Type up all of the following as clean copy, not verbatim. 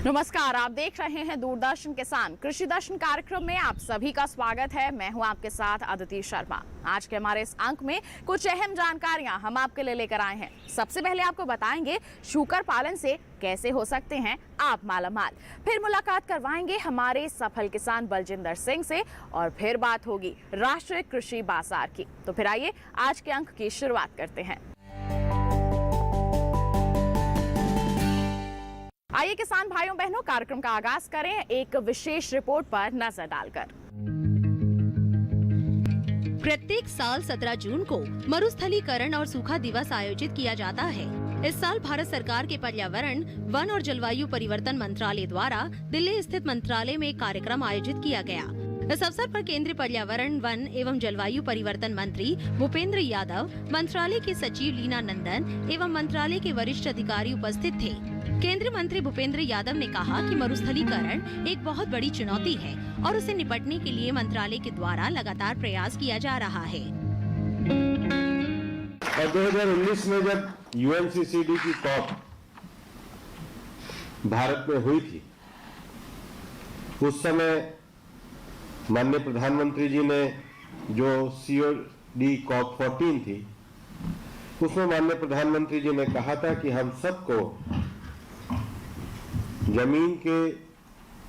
नमस्कार, आप देख रहे हैं दूरदर्शन किसान कृषि दर्शन कार्यक्रम में आप सभी का स्वागत है। मैं हूं आपके साथ अदिति शर्मा। आज के हमारे इस अंक में कुछ अहम जानकारियां हम आपके लिए लेकर आए हैं। सबसे पहले आपको बताएंगे शूकर पालन से कैसे हो सकते हैं आप मालामाल। फिर मुलाकात करवाएंगे हमारे सफल किसान बलजिंदर सिंह से और फिर बात होगी राष्ट्रीय कृषि बाजार की। तो फिर आइए आज के अंक की शुरुआत करते हैं। आइए किसान भाइयों बहनों, कार्यक्रम का आगाज करें एक विशेष रिपोर्ट पर नजर डालकर। प्रत्येक साल 17 जून को मरुस्थलीकरण और सूखा दिवस आयोजित किया जाता है। इस साल भारत सरकार के पर्यावरण, वन और जलवायु परिवर्तन मंत्रालय द्वारा दिल्ली स्थित मंत्रालय में एक कार्यक्रम आयोजित किया गया। इस अवसर पर केंद्रीय पर्यावरण, वन एवं जलवायु परिवर्तन मंत्री भूपेंद्र यादव, मंत्रालय के सचिव लीना नंदन एवं मंत्रालय के वरिष्ठ अधिकारी उपस्थित थे। केंद्रीय मंत्री भूपेंद्र यादव ने कहा कि मरुस्थलीकरण एक बहुत बड़ी चुनौती है और उसे निपटने के लिए मंत्रालय के द्वारा लगातार प्रयास किया जा रहा है। और 2019 में जब UNCCD की कॉप भारत में हुई थी, उस समय माननीय प्रधानमंत्री जी ने जो COD COP 14 थी, उसमें माननीय प्रधानमंत्री जी ने कहा था कि हम सबको जमीन के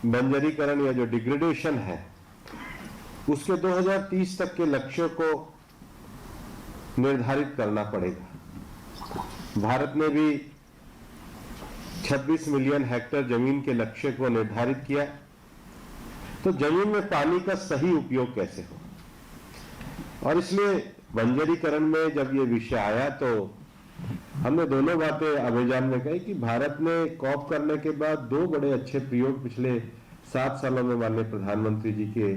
बंजरीकरण या जो डिग्रेडेशन है उसके 2030 तक के लक्ष्यों को निर्धारित करना पड़ेगा। भारत ने भी 26 मिलियन हेक्टेयर जमीन के लक्ष्य को निर्धारित किया। तो जमीन में पानी का सही उपयोग कैसे हो, और इसलिए बंजरीकरण में जब ये विषय आया तो हमने दोनों बातें अभियान में कही कि भारत ने कॉप करने के बाद दो बड़े अच्छे प्रयोग पिछले 7 सालों में माननीय प्रधानमंत्री जी के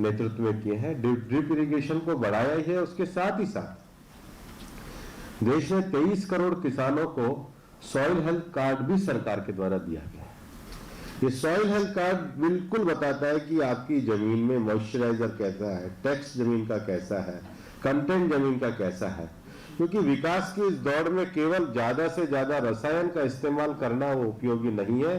नेतृत्व में किए हैं। ड्रिप इरिगेशन को बढ़ाया ही है, उसके साथ ही साथ देश में 23 करोड़ किसानों को सॉइल हेल्थ कार्ड भी सरकार के द्वारा दिया गया है। ये सॉइल हेल्थ कार्ड बिल्कुल बताता है कि आपकी जमीन में मॉइस्चराइजर कैसा है, टेक्स्ट जमीन का कैसा है, कंटेंट जमीन का कैसा है। क्योंकि विकास की इस दौड़ में केवल ज्यादा से ज्यादा रसायन का इस्तेमाल करना वो उपयोगी नहीं है।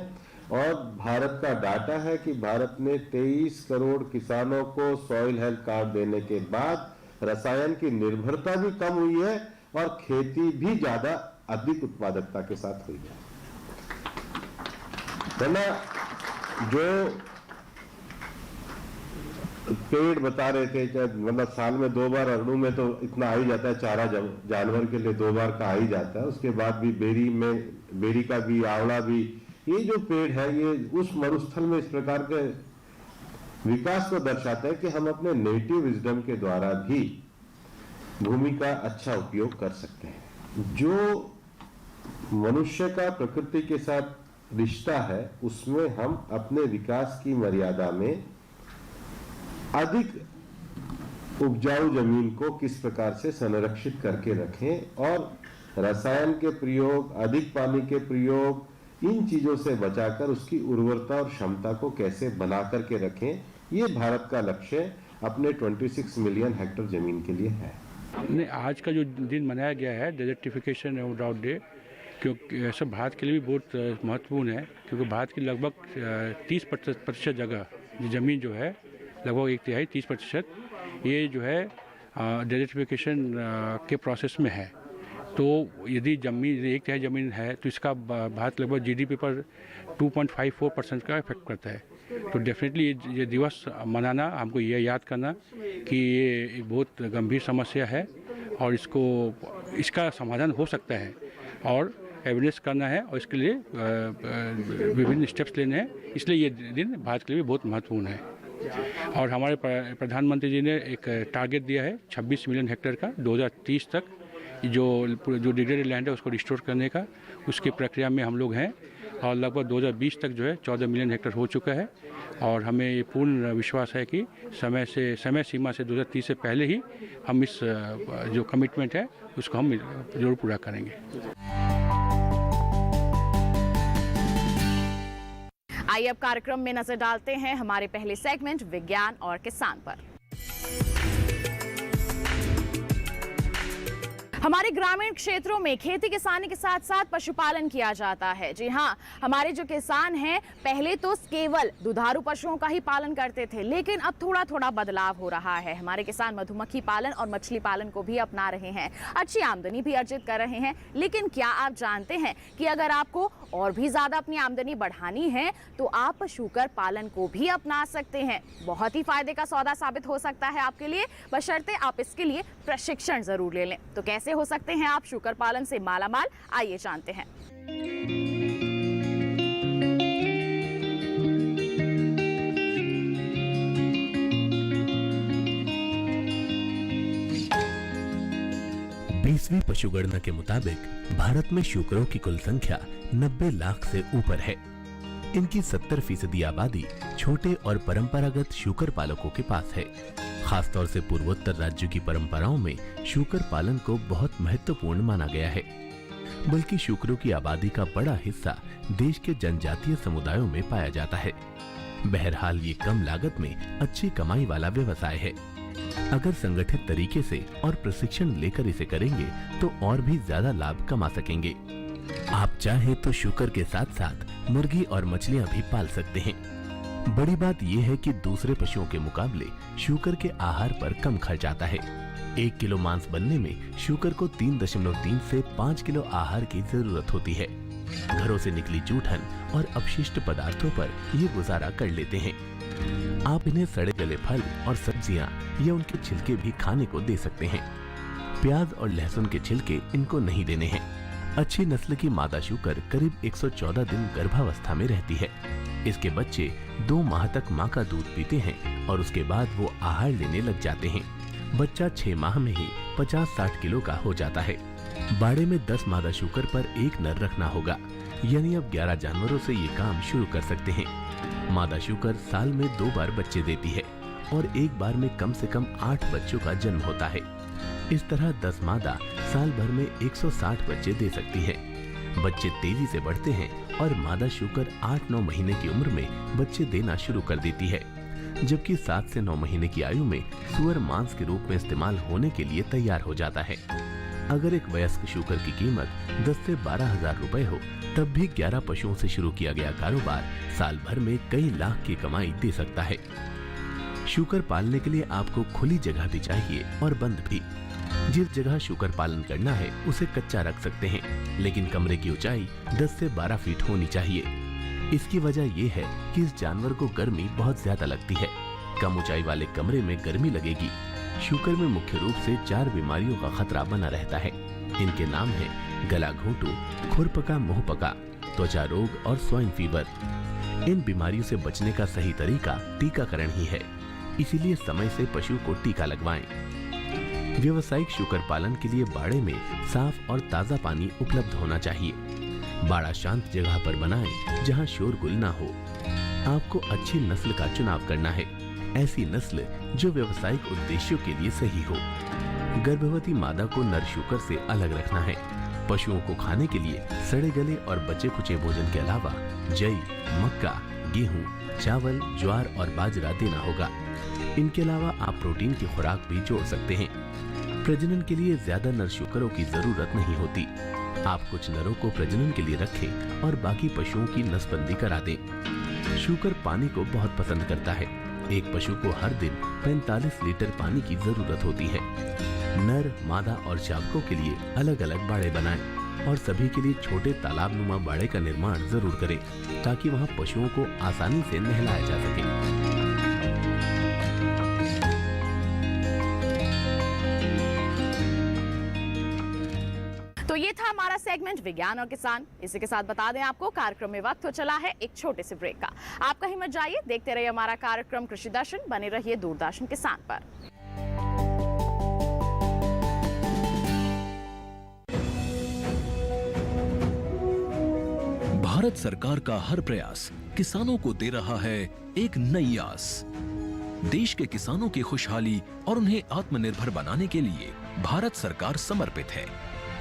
और भारत का डाटा है कि भारत ने 23 करोड़ किसानों को सॉइल हेल्थ कार्ड देने के बाद रसायन की निर्भरता भी कम हुई है और खेती भी ज्यादा अधिक उत्पादकता के साथ हुई है। वरना जो पेड़ बता रहे थे, मतलब साल में 2 बार अरनू में तो इतना आ ही जाता है, चारा जानवर के लिए 2 बार का आ ही जाता है। उसके बाद भी बेरी का भी, आवड़ा भी, ये जो पेड़ है ये उस मरुस्थल में इस प्रकार के विकास को दर्शाते हैं कि हम अपने नेटिव विजडम के द्वारा भी भूमि का अच्छा उपयोग कर सकते हैं। जो मनुष्य का प्रकृति के साथ रिश्ता है उसमें हम अपने विकास की मर्यादा में अधिक उपजाऊ जमीन को किस प्रकार से संरक्षित करके रखें और रसायन के प्रयोग, अधिक पानी के प्रयोग, इन चीजों से बचाकर उसकी उर्वरता और क्षमता को कैसे बना करके रखें, ये भारत का लक्ष्य अपने 26 मिलियन हेक्टेयर जमीन के लिए है। नहीं, आज का जो दिन मनाया गया है डेजर्टिफिकेशन एंड ड्राउट डे, क्योंकि ऐसा भारत के लिए भी बहुत महत्वपूर्ण है। क्योंकि भारत की लगभग 30% जगह जमीन जो है, लगभग 1/3 30%, ये जो है डेजर्टिफिकेशन के प्रोसेस में है। तो यदि जमीन 1/3 जमीन है तो इसका भारत लगभग GDP पर 2.54% का इफेक्ट करता है। तो डेफिनेटली ये दिवस मनाना, हमको ये याद करना कि ये बहुत गंभीर समस्या है और इसका समाधान हो सकता है और अवेयरनेस करना है और इसके लिए विभिन्न स्टेप्स लेने हैं। इसलिए ये दिन भारत के लिए भी बहुत महत्वपूर्ण है। और हमारे प्रधानमंत्री जी ने एक टारगेट दिया है 26 मिलियन हेक्टेयर का 2030 तक, जो डिग्रेडेड लैंड है उसको रिस्टोर करने का। उसकी प्रक्रिया में हम लोग हैं और लगभग 2020 तक जो है 14 मिलियन हेक्टेयर हो चुका है। और हमें ये पूर्ण विश्वास है कि समय सीमा से 2030 से पहले ही हम इस जो कमिटमेंट है उसको हम जरूर पूरा करेंगे। आइए अब कार्यक्रम में नजर डालते हैं हमारे पहले सेगमेंट विज्ञान और किसान पर। हमारे ग्रामीण क्षेत्रों में खेती किसानी के साथ साथ पशुपालन किया जाता है। जी हाँ, हमारे जो किसान हैं पहले तो केवल दुधारू पशुओं का ही पालन करते थे, लेकिन अब थोड़ा थोड़ा बदलाव हो रहा है। हमारे किसान मधुमक्खी पालन और मछली पालन को भी अपना रहे हैं, अच्छी आमदनी भी अर्जित कर रहे हैं। लेकिन क्या आप जानते हैं कि अगर आपको और भी ज्यादा अपनी आमदनी बढ़ानी है तो आप शूकर पालन को भी अपना सकते हैं। बहुत ही फायदे का सौदा साबित हो सकता है आपके लिए, बशर्ते आप इसके लिए प्रशिक्षण जरूर ले लें। तो कैसे हो सकते हैं आप शूकर पालन से मालामाल, आइए जानते हैं। बीसवीं पशुगणना के मुताबिक भारत में शूकरों की कुल संख्या 90 लाख से ऊपर है। इनकी 70% आबादी छोटे और परंपरागत शूकर पालकों के पास है। खासतौर से पूर्वोत्तर राज्यों की परंपराओं में शूकर पालन को बहुत महत्वपूर्ण माना गया है। बल्कि शूकरों की आबादी का बड़ा हिस्सा देश के जनजातीय समुदायों में पाया जाता है। बहरहाल ये कम लागत में अच्छी कमाई वाला व्यवसाय है। अगर संगठित तरीके से और प्रशिक्षण लेकर इसे करेंगे तो और भी ज्यादा लाभ कमा सकेंगे। आप चाहे तो शूकर के साथ साथ मुर्गी और मछलियां भी पाल सकते हैं। बड़ी बात यह है कि दूसरे पशुओं के मुकाबले शूकर के आहार पर कम खर्च आता है। 1 किलो मांस बनने में शूकर को 3.3 से 5 किलो आहार की जरूरत होती है। घरों से निकली जूठन और अपशिष्ट पदार्थों पर ये गुजारा कर लेते हैं। आप इन्हें सड़े गले फल और सब्जियां या उनके छिलके भी खाने को दे सकते हैं। प्याज और लहसुन के छिलके इनको नहीं देने हैं। अच्छी नस्ल की मादा शूकर करीब 114 दिन गर्भावस्था में रहती है। इसके बच्चे 2 माह तक मां का दूध पीते हैं और उसके बाद वो आहार लेने लग जाते हैं। बच्चा 6 माह में ही 50-60 किलो का हो जाता है। बाड़े में 10 मादा शूकर पर 1 नर रखना होगा, यानी अब 11 जानवरों से ये काम शुरू कर सकते हैं। मादा शूकर साल में 2 बार बच्चे देती है और एक बार में कम से कम 8 बच्चों का जन्म होता है। इस तरह 10 मादा साल भर में 160 बच्चे दे सकती है। बच्चे तेजी से बढ़ते हैं और मादा शूकर 8-9 महीने की उम्र में बच्चे देना शुरू कर देती है, जबकि 7 से 9 महीने की आयु में सुअर मांस के रूप में इस्तेमाल होने के लिए तैयार हो जाता है। अगर एक वयस्क शूकर की कीमत 10 से 12 हजार रुपए हो, तब भी 11 पशुओं से शुरू किया गया कारोबार साल भर में कई लाख की कमाई दे सकता है। शूकर पालने के लिए आपको खुली जगह भी चाहिए और बंद भी। जिस जगह शूकर पालन करना है उसे कच्चा रख सकते हैं, लेकिन कमरे की ऊंचाई 10 से 12 फीट होनी चाहिए। इसकी वजह यह है कि इस जानवर को गर्मी बहुत ज्यादा लगती है। कम ऊंचाई वाले कमरे में गर्मी लगेगी। शूकर में मुख्य रूप से 4 बीमारियों का खतरा बना रहता है। इनके नाम है गला घोंटू, खुरपका, मुंहपका, त्वचा रोग और स्वाइन फीवर। इन बीमारियों से बचने का सही तरीका टीकाकरण ही है, इसीलिए समय से पशु को टीका लगवाएं। व्यावसायिक शूकर पालन के लिए बाड़े में साफ और ताजा पानी उपलब्ध होना चाहिए। बाड़ा शांत जगह पर बनाएं जहां शोरगुल ना हो। आपको अच्छी नस्ल का चुनाव करना है, ऐसी नस्ल जो व्यावसायिक उद्देश्यों के लिए सही हो। गर्भवती मादा को नर शूकर से अलग रखना है। पशुओं को खाने के लिए सड़े गले और बचे खुचे भोजन के अलावा जई, मक्का, गेहूं, चावल, ज्वार और बाजरा देना होगा। इनके अलावा आप प्रोटीन की खुराक भी जोड़ सकते हैं। प्रजनन के लिए ज्यादा नर शूकरों की जरूरत नहीं होती। आप कुछ नरों को प्रजनन के लिए रखें और बाकी पशुओं की नसबंदी करा दें। शूकर पानी को बहुत पसंद करता है। एक पशु को हर दिन 45 लीटर पानी की जरूरत होती है। नर, मादा और शावकों के लिए अलग अलग बाड़े बनाएं और सभी के लिए छोटे तालाब नुमा बाड़े का निर्माण जरूर करें, ताकि वहां पशुओं को आसानी से नहलाया जा सके। तो ये था हमारा सेगमेंट विज्ञान और किसान। इसी के साथ बता दें आपको कार्यक्रम में वक्त हो चला है एक छोटे से ब्रेक का। आप कहीं मत जाइए, देखते रहिए हमारा कार्यक्रम कृषि दर्शन, बने रहिए दूरदर्शन किसान पर। भारत सरकार का हर प्रयास किसानों को दे रहा है एक नई आस। देश के किसानों की खुशहाली और उन्हें आत्मनिर्भर बनाने के लिए भारत सरकार समर्पित है।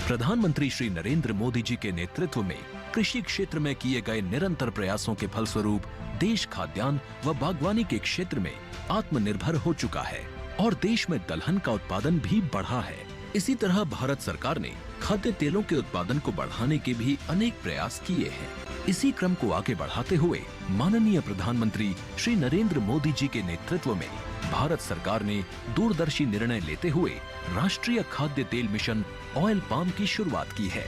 प्रधानमंत्री श्री नरेंद्र मोदी जी के नेतृत्व में कृषि क्षेत्र में किए गए निरंतर प्रयासों के फलस्वरूप देश खाद्यान्न व बागवानी के क्षेत्र में आत्मनिर्भर हो चुका है और देश में दलहन का उत्पादन भी बढ़ा है। इसी तरह भारत सरकार ने खाद्य तेलों के उत्पादन को बढ़ाने के भी अनेक प्रयास किए हैं। इसी क्रम को आगे बढ़ाते हुए माननीय प्रधानमंत्री श्री नरेंद्र मोदी जी के नेतृत्व में भारत सरकार ने दूरदर्शी निर्णय लेते हुए राष्ट्रीय खाद्य तेल मिशन ऑयल पाम की शुरुआत की है।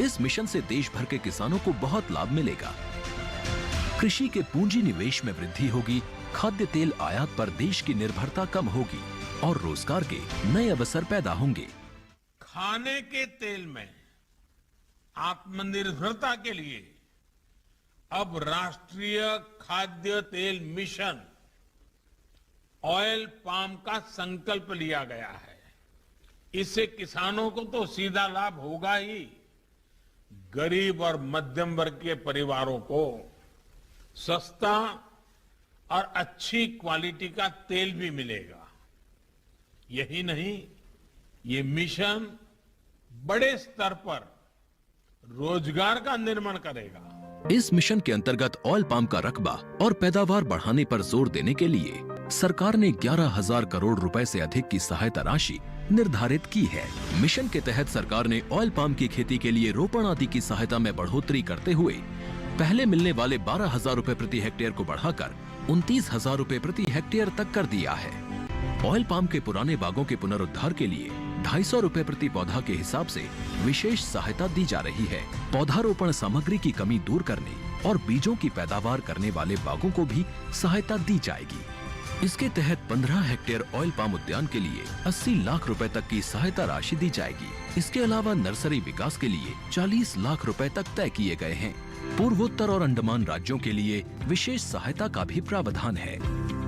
इस मिशन से देश भर के किसानों को बहुत लाभ मिलेगा। कृषि के पूंजी निवेश में वृद्धि होगी, खाद्य तेल आयात पर देश की निर्भरता कम होगी और रोजगार के नए अवसर पैदा होंगे। खाने के तेल में आत्मनिर्भरता के लिए अब राष्ट्रीय खाद्य तेल मिशन ऑयल पाम का संकल्प लिया गया है। इससे किसानों को तो सीधा लाभ होगा ही, गरीब और मध्यम वर्ग के परिवारों को सस्ता और अच्छी क्वालिटी का तेल भी मिलेगा। यही नहीं, ये मिशन बड़े स्तर पर रोजगार का निर्माण करेगा। इस मिशन के अंतर्गत ऑयल पाम का रकबा और पैदावार बढ़ाने पर जोर देने के लिए सरकार ने 11,000 करोड़ रुपए से अधिक की सहायता राशि निर्धारित की है। मिशन के तहत सरकार ने ऑयल पाम की खेती के लिए रोपण आदि की सहायता में बढ़ोतरी करते हुए पहले मिलने वाले 12,000 रुपए प्रति हेक्टेयर को बढ़ाकर 29,000 रुपए प्रति हेक्टेयर तक कर दिया है। ऑयल पाम के पुराने बागों के पुनरुद्धार के लिए 250 रुपए प्रति पौधा के हिसाब से विशेष सहायता दी जा रही है। पौधारोपण सामग्री की कमी दूर करने और बीजों की पैदावार करने वाले बागों को भी सहायता दी जाएगी। इसके तहत 15 हेक्टेयर ऑयल पाम उद्यान के लिए 80 लाख रुपए तक की सहायता राशि दी जाएगी। इसके अलावा नर्सरी विकास के लिए 40 लाख रुपए तक तय किए गए हैं। पूर्वोत्तर और अंडमान राज्यों के लिए विशेष सहायता का भी प्रावधान है।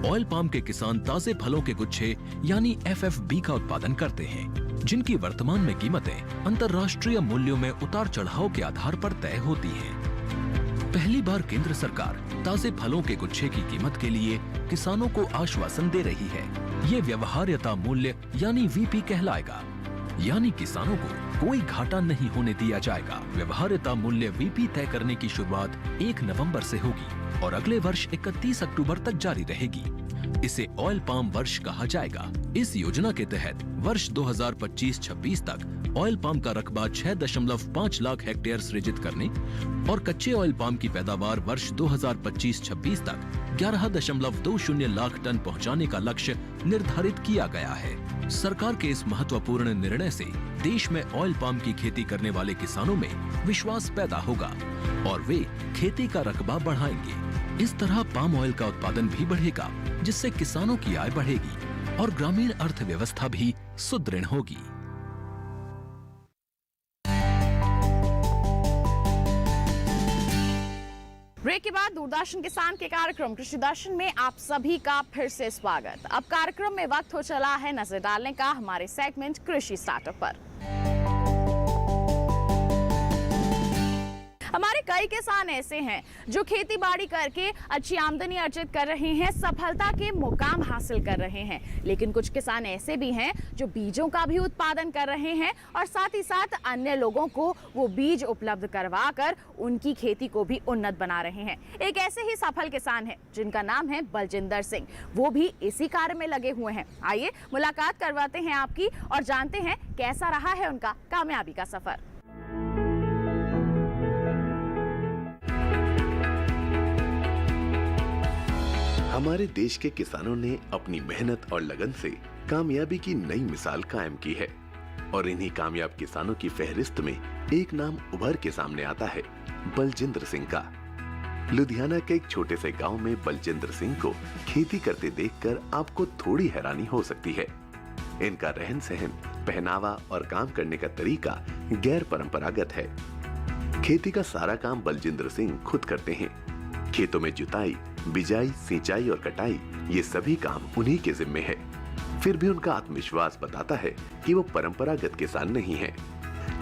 ऑयल पाम के किसान ताजे फलों के गुच्छे यानी FFB का उत्पादन करते हैं, जिनकी वर्तमान में कीमतें अंतर्राष्ट्रीय मूल्यों में उतार चढ़ाव के आधार पर तय होती हैं। पहली बार केंद्र सरकार ताजे फलों के गुच्छे की कीमत के लिए किसानों को आश्वासन दे रही है। ये व्यवहार्यता मूल्य यानी VP कहलाएगा, यानी किसानों को कोई घाटा नहीं होने दिया जाएगा। व्यवहार्यता मूल्य VP तय करने की शुरुआत 1 नवंबर से होगी और अगले वर्ष 31 अक्टूबर तक जारी रहेगी। इसे ऑयल पाम वर्ष कहा जाएगा। इस योजना के तहत वर्ष 2025-26 तक ऑयल पाम का रकबा 6.5 लाख हेक्टेयर सृजित करने और कच्चे ऑयल पाम की पैदावार वर्ष 2025-26 तक 11.20 लाख टन पहुंचाने का लक्ष्य निर्धारित किया गया है। सरकार के इस महत्वपूर्ण निर्णय से देश में ऑयल पाम की खेती करने वाले किसानों में विश्वास पैदा होगा और वे खेती का रकबा बढ़ाएंगे। इस तरह पाम ऑयल का उत्पादन भी बढ़ेगा, जिससे किसानों की आय बढ़ेगी और ग्रामीण अर्थव्यवस्था भी सुदृढ़ होगी। ब्रेक के बाद दूरदर्शन किसान के कार्यक्रम कृषि दर्शन में आप सभी का फिर से स्वागत। अब कार्यक्रम में वक्त हो चला है नजर डालने का हमारे सेगमेंट कृषि स्टार्टअप पर। हमारे कई किसान ऐसे हैं जो खेती बाड़ी करके अच्छी आमदनी अर्जित कर रहे हैं, सफलता के मुकाम हासिल कर रहे हैं। लेकिन कुछ किसान ऐसे भी हैं जो बीजों का भी उत्पादन कर रहे हैं और साथ ही साथ अन्य लोगों को वो बीज उपलब्ध करवा कर उनकी खेती को भी उन्नत बना रहे हैं। एक ऐसे ही सफल किसान हैं जिनका नाम है बलजिंदर सिंह। वो भी इसी कार्य में लगे हुए हैं। आइए मुलाकात करवाते हैं आपकी और जानते हैं कैसा रहा है उनका कामयाबी का सफर। हमारे देश के किसानों ने अपनी मेहनत और लगन से कामयाबी की नई मिसाल कायम की है और इन्हीं कामयाब किसानों की फहरिस्त में एक नाम उभर के सामने आता है, बलजिंदर सिंह का। लुधियाना के एक छोटे से गांव में बलजिंदर सिंह को खेती करते देखकर आपको थोड़ी हैरानी हो सकती है। इनका रहन सहन, पहनावा और काम करने का तरीका गैर परंपरागत है। खेती का सारा काम बलजिंदर सिंह खुद करते हैं। खेतों में जुताई, बिजाई, सिंचाई और कटाई, ये सभी काम उन्हीं के जिम्मे है। फिर भी उनका आत्मविश्वास बताता है कि वो परंपरागत किसान नहीं है।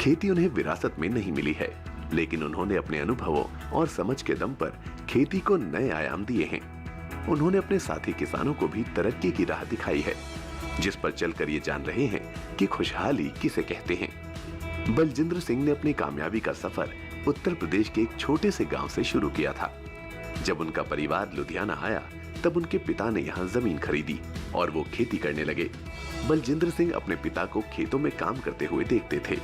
खेती उन्हें विरासत में नहीं मिली है, लेकिन उन्होंने अपने अनुभवों और समझ के दम पर खेती को नए आयाम दिए हैं। उन्होंने अपने साथी किसानों को भी तरक्की की राह दिखाई है, जिस पर चलकर ये जान रहे हैं कि खुशहाली किसे कहते हैं। बलजिंदर सिंह ने अपनी कामयाबी का सफर उत्तर प्रदेश के एक छोटे से गांव से शुरू किया था। जब उनका परिवार लुधियाना आया तब उनके पिता ने यहाँ जमीन खरीदी और वो खेती करने लगे। बलजिंदर सिंह अपने पिता को खेतों में काम करते हुए देखते थे।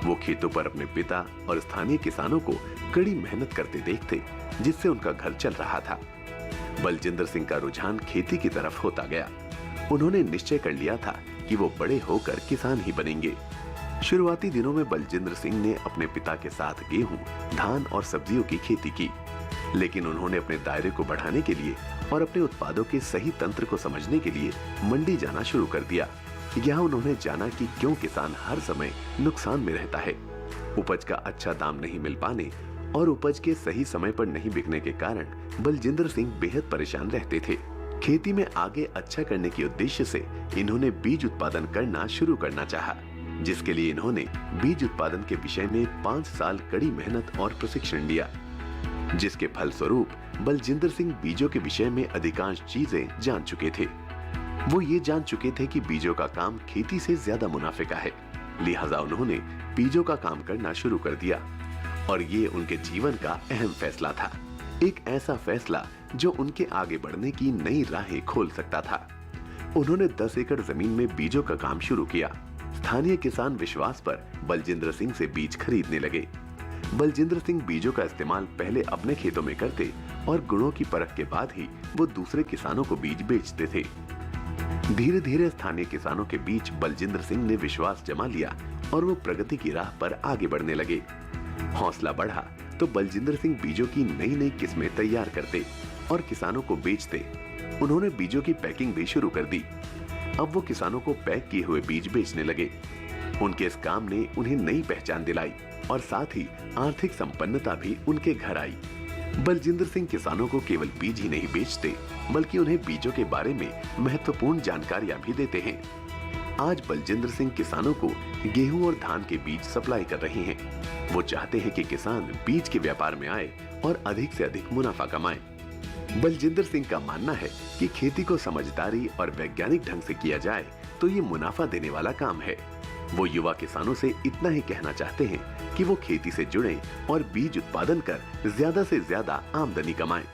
वो खेतों पर अपने पिता और स्थानीय किसानों को कड़ी मेहनत करते देखते, जिससे उनका घर चल रहा था। बलजिंदर सिंह का रुझान खेती की तरफ होता गया। उन्होंने निश्चय कर लिया था कि वो बड़े होकर किसान ही बनेंगे। शुरुआती दिनों में बलजिंदर सिंह ने अपने पिता के साथ गेहूं, धान और सब्जियों की खेती की, लेकिन उन्होंने अपने दायरे को बढ़ाने के लिए और अपने उत्पादों के सही तंत्र को समझने के लिए मंडी जाना शुरू कर दिया। यहाँ उन्होंने जाना कि क्यों किसान हर समय नुकसान में रहता है। उपज का अच्छा दाम नहीं मिल पाने और उपज के सही समय पर नहीं बिकने के कारण बलजिंदर सिंह बेहद परेशान रहते थे। खेती में आगे अच्छा करने के उद्देश्य से इन्होंने बीज उत्पादन करना शुरू करना चाहा, जिसके लिए इन्होंने बीज उत्पादन के विषय में 5 साल कड़ी मेहनत और प्रशिक्षण लिया, जिसके फलस्वरूप बलजिंदर सिंह बीजों के विषय में अधिकांश चीजें जान चुके थे। वो ये जान चुके थे कि बीजों का काम खेती से ज्यादा मुनाफे का है, लिहाजा उन्होंने बीजों का काम करना शुरू कर दिया और ये उनके जीवन का अहम फैसला था, एक ऐसा फैसला जो उनके आगे बढ़ने की नई राहें खोल सकता था। उन्होंने 10 एकड़ जमीन में बीजों का काम शुरू किया। स्थानीय किसान विश्वास पर बलजिंदर सिंह से बीज खरीदने लगे। बलजिंदर सिंह बीजों का इस्तेमाल पहले अपने खेतों में करते और गुणों की परख के बाद ही वो दूसरे किसानों को बीज बेचते थे। धीरे धीरे स्थानीय किसानों के बीच बलजिंदर सिंह ने विश्वास जमा लिया और वो प्रगति की राह पर आगे बढ़ने लगे। हौसला बढ़ा तो बलजिंदर सिंह बीजों की नई नई किस्में तैयार करते और किसानों को बेचते। उन्होंने बीजों की पैकिंग भी शुरू कर दी। अब वो किसानों को पैक किए हुए बीज बेचने लगे। उनके इस काम ने उन्हें नई पहचान दिलाई और साथ ही आर्थिक संपन्नता भी उनके घर आई। बलजिंदर सिंह किसानों को केवल बीज ही नहीं बेचते, बल्कि उन्हें बीजों के बारे में महत्वपूर्ण जानकारियां भी देते हैं। आज बलजिंदर सिंह किसानों को गेहूं और धान के बीज सप्लाई कर रहे हैं। वो चाहते हैं कि किसान बीज के व्यापार में आए और अधिक से अधिक मुनाफा कमाए। बलजिंदर सिंह का मानना है कि खेती को समझदारी और वैज्ञानिक ढंग से किया जाए तो ये मुनाफा देने वाला काम है। वो युवा किसानों से इतना ही कहना चाहते हैं कि वो खेती से जुड़े और बीज उत्पादन कर ज्यादा से ज्यादा आमदनी कमाएं।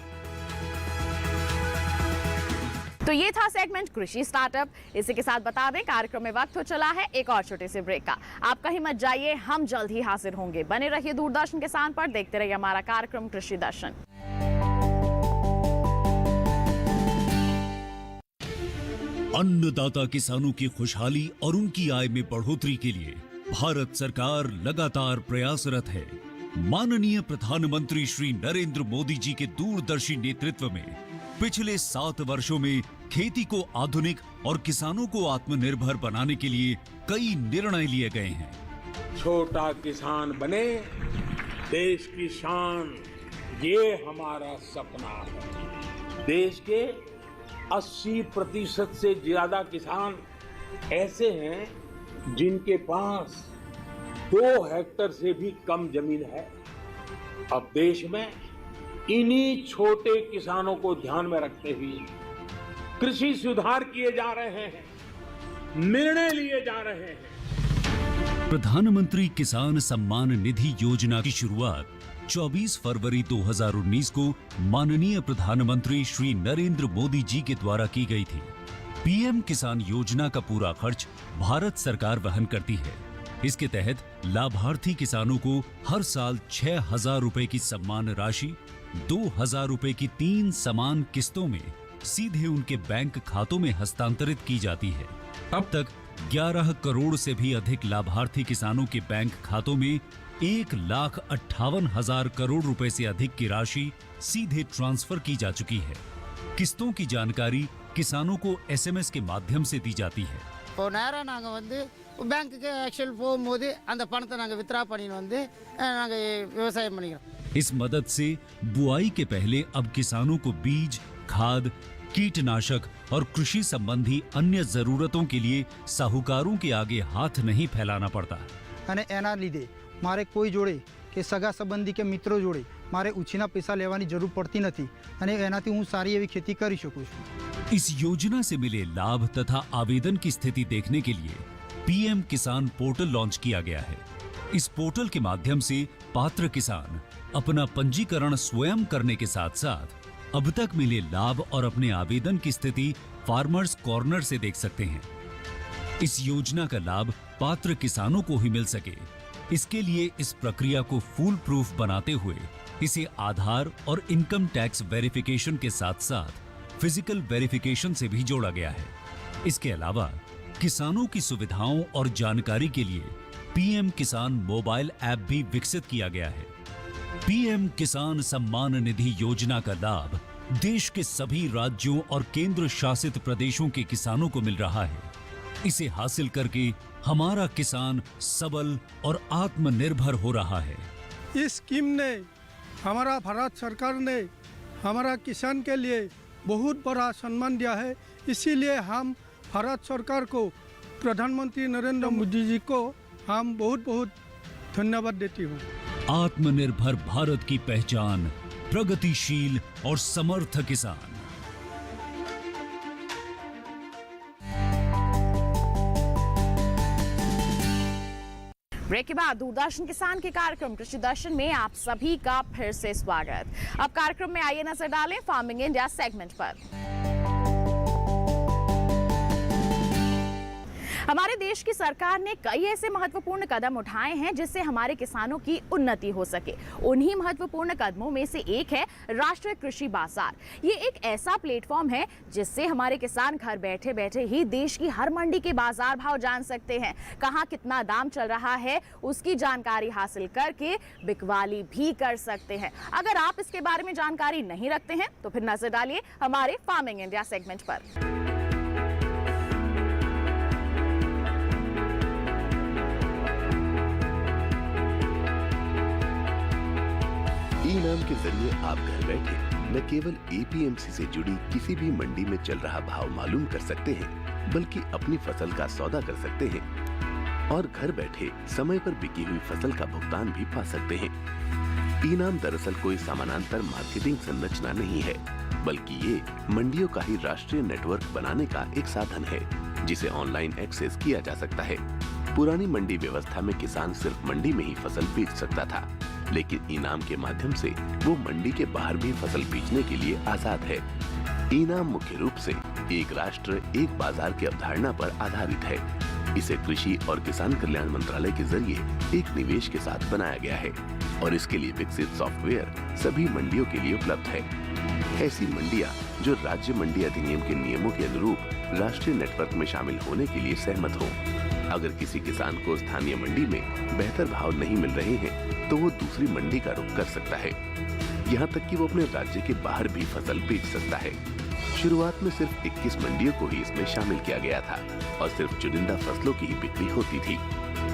तो ये था सेगमेंट कृषि स्टार्टअप। इसी के साथ बता दें कार्यक्रम में वक्त हो चला है एक और छोटे से ब्रेक का। आप कहीं मत जाइए, हम जल्द ही हाजिर होंगे। बने रहिए दूरदर्शन किसान पर, देखते रहिए हमारा कार्यक्रम कृषि दर्शन। अन्नदाता किसानों की खुशहाली और उनकी आय में बढ़ोतरी के लिए भारत सरकार लगातार प्रयासरत है। माननीय प्रधानमंत्री श्री नरेंद्र मोदी जी के दूरदर्शी नेतृत्व में पिछले 7 वर्षों में खेती को आधुनिक और किसानों को आत्मनिर्भर बनाने के लिए कई निर्णय लिए गए हैं। छोटा किसान बने देश की शान, ये हमारा सपना है। देश के 80% से ज्यादा किसान ऐसे हैं जिनके पास 2 हेक्टेयर से भी कम जमीन है। अब देश में इन्हीं छोटे किसानों को ध्यान में रखते हुए कृषि सुधार किए जा रहे हैं, निर्णय लिए जा रहे हैं। प्रधानमंत्री किसान सम्मान निधि योजना की शुरुआत 24 फरवरी 2019 को माननीय प्रधानमंत्री श्री नरेंद्र मोदी जी के द्वारा की गई थी। पीएम किसान योजना का पूरा खर्च भारत सरकार वहन करती है। इसके तहत लाभार्थी किसानों को हर साल 6,000 रुपए की सम्मान राशि 2,000 रुपए की 3 समान किस्तों में सीधे उनके बैंक खातों में हस्तांतरित की जाती है। अब तक 11 करोड़ से भी अधिक लाभार्थी किसानों के बैंक खातों में 1,58,000 करोड़ रुपए से अधिक की राशि सीधे ट्रांसफर की जा चुकी है। किस्तों की जानकारी किसानों को एसएमएस के माध्यम से दी जाती है। बैंक के एक्चुअल போகும்போது அந்த பணத்தை நாங்க வித்ரா பண்ணிட்டு வந்து நாங்க விவசாயம் பண்ணிக்கிறோம்। इस मदद से बुआई के पहले अब किसानों को बीज, खाद, कीटनाशक और कृषि संबंधी अन्य जरूरतों के लिए साहूकारों के आगे हाथ नहीं फैलाना पड़ता। અને એના લીધે મારે કોઈ જોડે કે સગા સંબંધી કે મિત્રો જોડે મારે ઉછીના પૈસા લેવાની જરૂર પડતી નથી અને એનાથી હું સારી એવી खेती કરી શકું છું। इस योजना से मिले लाभ तथा आवेदन की स्थिति देखने के लिए पीएम किसान पोर्टल लॉन्च किया गया है। इस पोर्टल के माध्यम से पात्र किसान अपना पंजीकरण स्वयं करने के साथ साथ अब तक मिले लाभ और अपने आवेदन की स्थिति फार्मर्स कॉर्नर से देख सकते हैं। इस योजना का लाभ पात्र किसानों को ही मिल सके, इसके लिए इस प्रक्रिया को फूल प्रूफ बनाते हुए इसे आधार और इनकम टैक्स वेरिफिकेशन के साथ साथ फिजिकल वेरिफिकेशन से भी जोड़ा गया है। इसके अलावा किसानों की सुविधाओं और जानकारी के लिए पीएम किसान मोबाइल ऐप भी विकसित किया गया है। पीएम किसान सम्मान निधि योजना का लाभ देश के सभी राज्यों और केंद्र शासित प्रदेशों के किसानों को मिल रहा है। इसे हासिल करके हमारा किसान सबल और आत्मनिर्भर हो रहा है। इस स्कीम ने हमारा भारत सरकार ने हमारा किसान के लिए बहुत बड़ा सम्मान दिया है। इसीलिए हम भारत सरकार को, प्रधानमंत्री नरेंद्र मोदी जी को हम बहुत बहुत धन्यवाद देती हूँ। आत्मनिर्भर भारत की पहचान प्रगतिशील और समर्थ किसान। ब्रेक के बाद दूरदर्शन किसान के कार्यक्रम कृषि दर्शन में आप सभी का फिर से स्वागत। अब कार्यक्रम में आइए नजर डालें फार्मिंग इंडिया सेगमेंट पर। हमारे देश की सरकार ने कई ऐसे महत्वपूर्ण कदम उठाए हैं जिससे हमारे किसानों की उन्नति हो सके। उन्हीं महत्वपूर्ण कदमों में से एक है राष्ट्रीय कृषि बाजार। ये एक ऐसा प्लेटफॉर्म है जिससे हमारे किसान घर बैठे बैठे ही देश की हर मंडी के बाजार भाव जान सकते हैं। कहाँ कितना दाम चल रहा है उसकी जानकारी हासिल करके बिकवाली भी कर सकते हैं। अगर आप इसके बारे में जानकारी नहीं रखते हैं तो फिर नजर डालिए हमारे फार्मिंग इंडिया सेगमेंट पर। ई-नाम के जरिए आप घर बैठे न केवल एपीएमसी से जुड़ी किसी भी मंडी में चल रहा भाव मालूम कर सकते हैं, बल्कि अपनी फसल का सौदा कर सकते हैं और घर बैठे समय पर बिकी हुई फसल का भुगतान भी पा सकते हैं। ई-नाम दरअसल कोई समानांतर मार्केटिंग संरचना नहीं है, बल्कि ये मंडियों का ही राष्ट्रीय नेटवर्क बनाने का एक साधन है जिसे ऑनलाइन एक्सेस किया जा सकता है। पुरानी मंडी व्यवस्था में किसान सिर्फ मंडी में ही फसल बेच सकता था, लेकिन ई-नाम के माध्यम से वो मंडी के बाहर भी फसल बेचने के लिए आजाद है। ई-नाम मुख्य रूप से एक राष्ट्र एक बाजार की अवधारणा पर आधारित है। इसे कृषि और किसान कल्याण मंत्रालय के जरिए एक निवेश के साथ बनाया गया है और इसके लिए विकसित सॉफ्टवेयर सभी मंडियों के लिए उपलब्ध है। ऐसी मंडियां जो राज्य मंडी अधिनियम के नियमों के अनुरूप राष्ट्रीय नेटवर्क में शामिल होने के लिए सहमत हो। अगर किसी किसान को स्थानीय मंडी में बेहतर भाव नहीं मिल रहे हैं तो वो दूसरी मंडी का रुख कर सकता है। यहाँ तक कि वो अपने राज्य के बाहर भी फसल बेच सकता है। शुरुआत में सिर्फ 21 मंडियों को ही इसमें शामिल किया गया था और सिर्फ चुनिंदा फसलों की ही बिक्री होती थी,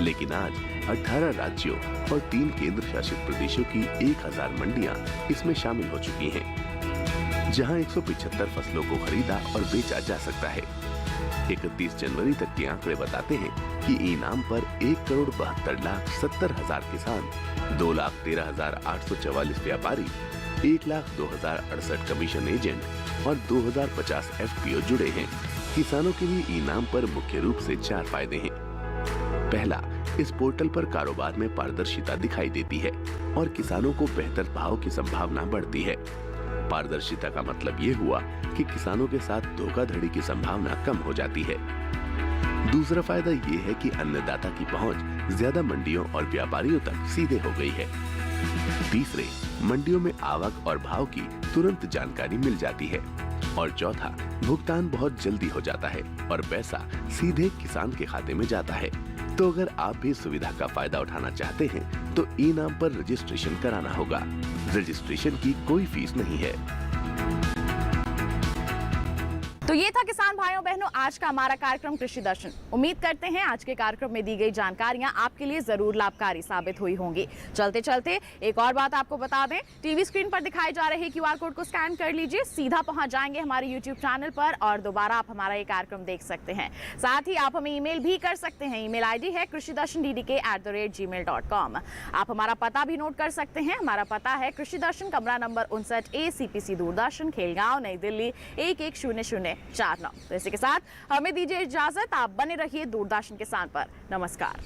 लेकिन आज 18 राज्यों और 3 केंद्र शासित प्रदेशों की 1000 मंडियां इसमें शामिल हो चुकी हैं, जहां 175 फसलों को खरीदा और बेचा जा सकता है। 31 जनवरी तक के आंकड़े बताते हैं कि ई-नाम पर 1,72,70,000 किसान, 2,13,844 व्यापारी, 1,02,068 कमीशन एजेंट और 2,050 एफपीओ जुड़े हैं। किसानों के लिए ई-नाम पर मुख्य रूप से 4 फायदे हैं। पहला, इस पोर्टल पर कारोबार में पारदर्शिता दिखाई देती है और किसानों को बेहतर भाव की संभावना बढ़ती है। पारदर्शिता का मतलब ये हुआ कि किसानों के साथ धोखाधड़ी की संभावना कम हो जाती है। दूसरा फायदा ये है कि अन्नदाता की पहुंच ज्यादा मंडियों और व्यापारियों तक सीधे हो गई है। तीसरे, मंडियों में आवक और भाव की तुरंत जानकारी मिल जाती है। और चौथा, भुगतान बहुत जल्दी हो जाता है और पैसा सीधे किसान के खाते में जाता है। तो अगर आप भी सुविधा का फायदा उठाना चाहते हैं तो ई-नाम पर रजिस्ट्रेशन कराना होगा। रजिस्ट्रेशन की कोई फीस नहीं है। तो ये था किसान भाइयों बहनों आज का हमारा कार्यक्रम कृषि दर्शन। उम्मीद करते हैं आज के कार्यक्रम में दी गई जानकारियां आपके लिए जरूर लाभकारी साबित हुई होंगी। चलते चलते एक और बात आपको बता दें, टीवी स्क्रीन पर दिखाई जा रहे क्यूआर कोड को स्कैन कर लीजिए, सीधा पहुंच जाएंगे हमारे यूट्यूब चैनल पर और दोबारा आप हमारा ये कार्यक्रम देख सकते हैं। साथ ही आप हमें ईमेल भी कर सकते हैं। ईमेल ID है krishidarshandddk@gmail.com। आप हमारा पता भी नोट कर सकते हैं। हमारा पता है कृषि दर्शन, कमरा number 59A, CPC Doordarshan, Khelgaon, नई दिल्ली 110049। तो इसी के साथ हमें दीजिए इजाजत। आप बने रहिए दूरदर्शन किसान पर। नमस्कार।